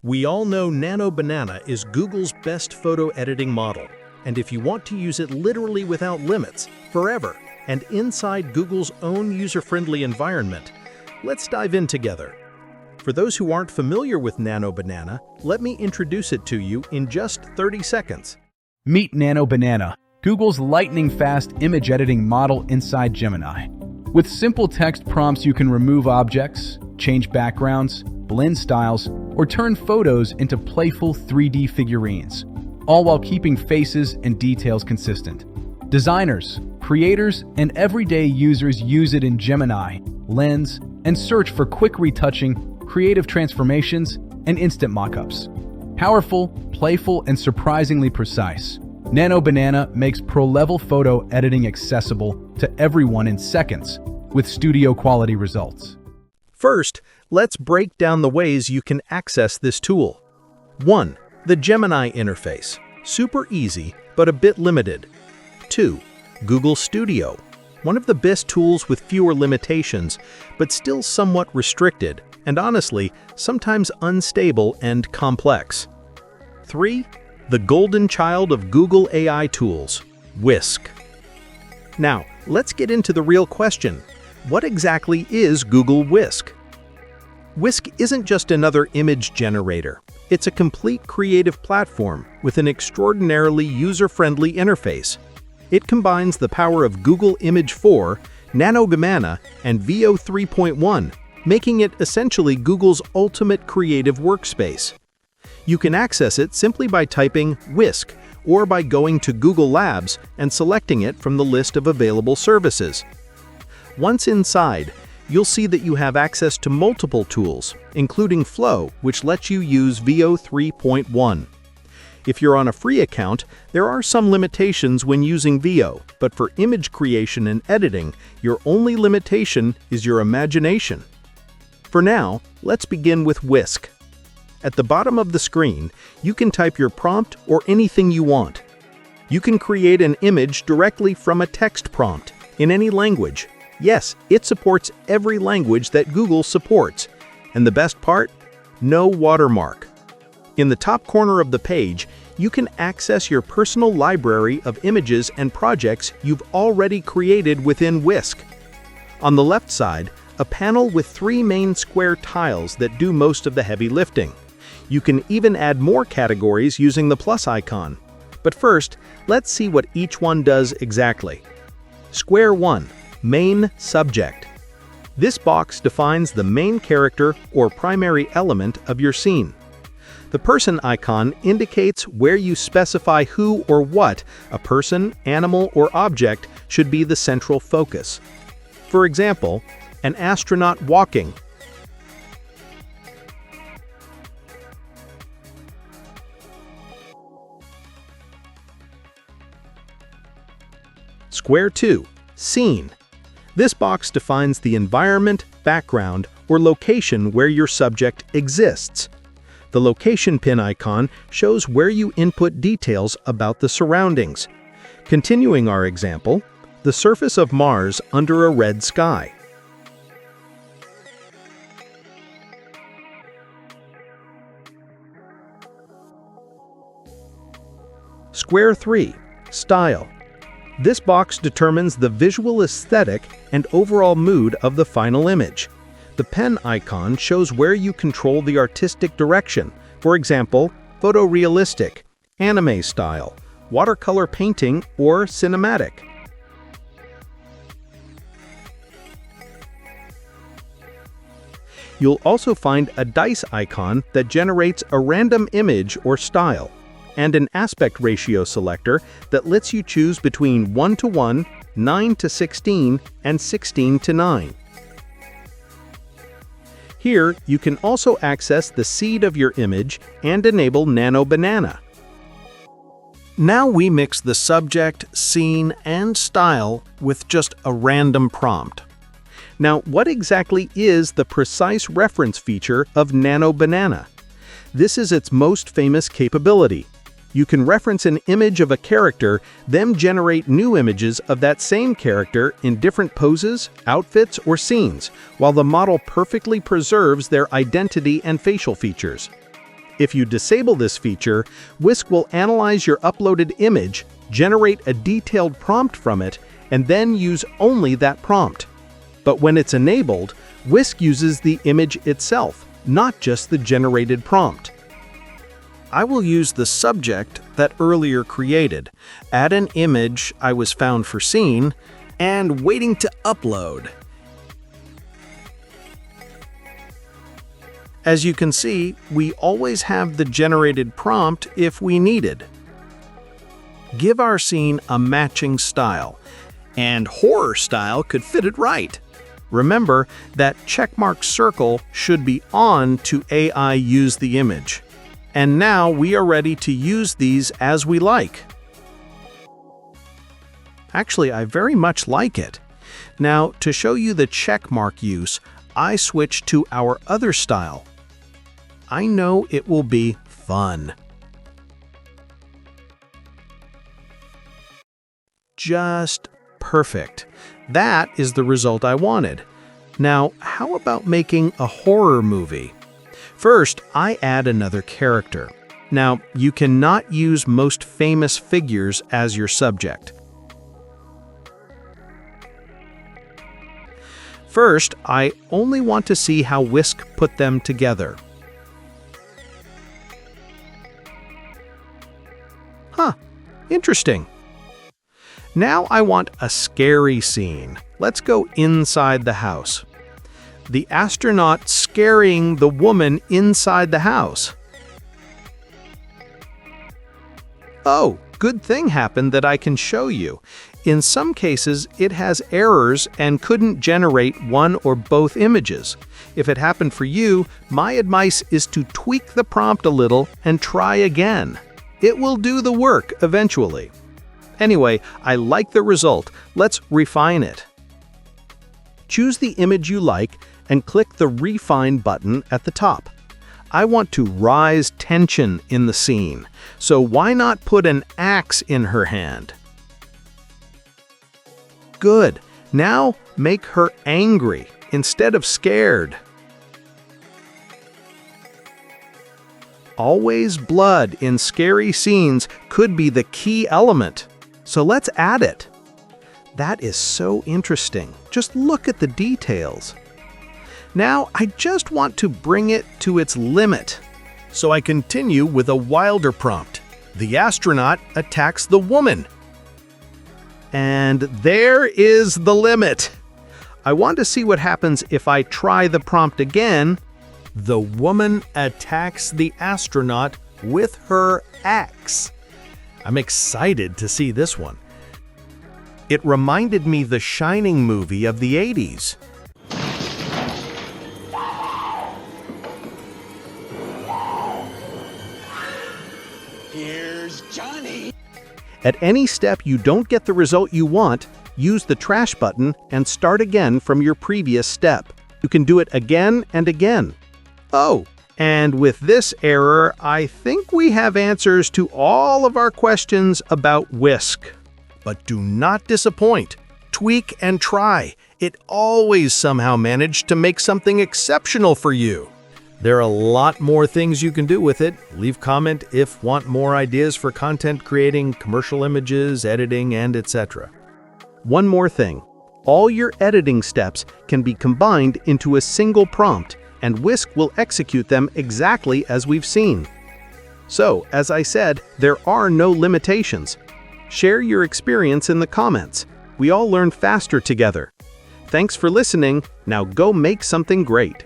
We all know NanoBanana is Google's best photo editing model, and if you want to use it literally without limits, forever, and inside Google's own user-friendly environment, let's dive in together. For those who aren't familiar with NanoBanana, let me introduce it to you in just 30 seconds. Meet NanoBanana, Google's lightning-fast image editing model inside Gemini. With simple text prompts, you can remove objects, change backgrounds, blend styles, or turn photos into playful 3D figurines, all while keeping faces and details consistent. Designers, creators, and everyday users use it in Gemini, Lens, and Search for quick retouching, creative transformations, and instant mockups. Powerful, playful, and surprisingly precise, NanoBanana makes pro-level photo editing accessible to everyone in seconds with studio-quality results. First, let's break down the ways you can access this tool. 1. The Gemini interface. Super easy, but a bit limited. 2. Google Studio. One of the best tools with fewer limitations, but still somewhat restricted, and honestly, sometimes unstable and complex. 3. The golden child of Google AI tools, WHISK. Now, let's get into the real question. What exactly is Google WHISK? WHISK isn't just another image generator. It's a complete creative platform with an extraordinarily user-friendly interface. It combines the power of Google Image 4, NanoBanana, and Veo 3.1, making it essentially Google's ultimate creative workspace. You can access it simply by typing WHISK or by going to Google Labs and selecting it from the list of available services. Once inside, you'll see that you have access to multiple tools, including Flow, which lets you use Veo 3.1. If you're on a free account, there are some limitations when using Veo, but for image creation and editing, your only limitation is your imagination. For now, let's begin with WHISK. At the bottom of the screen, you can type your prompt or anything you want. You can create an image directly from a text prompt, in any language. Yes, it supports every language that Google supports. And the best part? No watermark. In the top corner of the page, you can access your personal library of images and projects you've already created within WHISK. On the left side, a panel with 3 main square tiles that do most of the heavy lifting. You can even add more categories using the plus icon. But first, let's see what each one does exactly. Square 1. Main subject. This box defines the main character or primary element of your scene. The person icon indicates where you specify who or what, a person, animal, or object, should be the central focus. For example, an astronaut walking. Square 2. Scene. This box defines the environment, background, or location where your subject exists. The location pin icon shows where you input details about the surroundings. Continuing our example, the surface of Mars under a red sky. Square 3. Style. This box determines the visual aesthetic and overall mood of the final image. The pen icon shows where you control the artistic direction, for example, photorealistic, anime style, watercolor painting, or cinematic. You'll also find a dice icon that generates a random image or style, and an aspect ratio selector that lets you choose between 1:1, 9:16, and 16:9. Here, you can also access the seed of your image and enable NanoBanana. Now we mix the subject, scene, and style with just a random prompt. Now, what exactly is the precise reference feature of NanoBanana? This is its most famous capability. You can reference an image of a character, then generate new images of that same character in different poses, outfits, or scenes, while the model perfectly preserves their identity and facial features. If you disable this feature, Whisk will analyze your uploaded image, generate a detailed prompt from it, and then use only that prompt. But when it's enabled, Whisk uses the image itself, not just the generated prompt. I will use the subject that earlier created, add an image I was found for scene, and waiting to upload. As you can see, we always have the generated prompt if we needed. Give our scene a matching style, and horror style could fit it right. Remember that checkmark circle should be on to AI use the image. And now we are ready to use these as we like. Actually, I very much like it. Now, to show you the checkmark use, I switch to our other style. I know it will be fun. Just perfect. That is the result I wanted. Now, how about making a horror movie? First, I add another character. Now, you cannot use most famous figures as your subject. First, I only want to see how Whisk put them together. Huh, interesting. Now I want a scary scene. Let's go inside the house. The astronaut scaring the woman inside the house. Oh, good thing happened that I can show you. In some cases, it has errors and couldn't generate one or both images. If it happened for you, my advice is to tweak the prompt a little and try again. It will do the work eventually. Anyway, I like the result. Let's refine it. Choose the image you like and click the Refine button at the top. I want to rise tension in the scene, so why not put an axe in her hand? Good. Now make her angry instead of scared. Always blood in scary scenes could be the key element, so let's add it. That is so interesting. Just look at the details. Now I just want to bring it to its limit. So I continue with a wilder prompt. The astronaut attacks the woman. And there is the limit. I want to see what happens if I try the prompt again. The woman attacks the astronaut with her axe. I'm excited to see this one. It reminded me the Shining movie of the 80s. Here's Johnny. At any step you don't get the result you want, use the trash button and start again from your previous step. You can do it again and again. Oh, and with this error, I think we have answers to all of our questions about Whisk. But do not disappoint. Tweak and try. It always somehow managed to make something exceptional for you. There are a lot more things you can do with it. Leave comment if want more ideas for content creating, commercial images, editing, and etc. One more thing. All your editing steps can be combined into a single prompt, and Whisk will execute them exactly as we've seen. So, as I said, there are no limitations. Share your experience in the comments. We all learn faster together. Thanks for listening. Now go make something great.